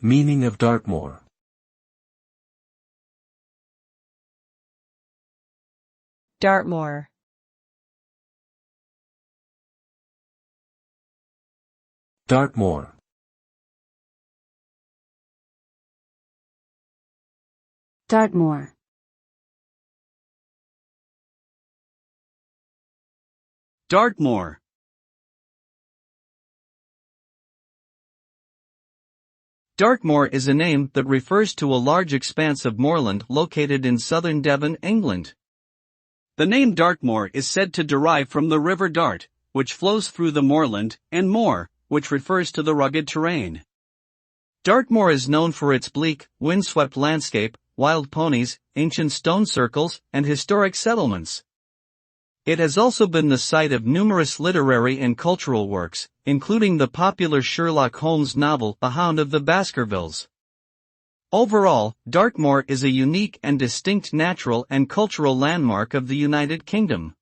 Meaning of Dartmoor. Dartmoor. Dartmoor. Dartmoor. Dartmoor. Dartmoor is a name that refers to a large expanse of moorland located in southern Devon, England. The name Dartmoor is said to derive from the River Dart, which flows through the moorland, and moor, which refers to the rugged terrain. Dartmoor is known for its bleak, windswept landscape, wild ponies, ancient stone circles, and historic settlements. It has also been the site of numerous literary and cultural works, including the popular Sherlock Holmes novel The Hound of the Baskervilles. Overall, Dartmoor is a unique and distinct natural and cultural landmark of the United Kingdom.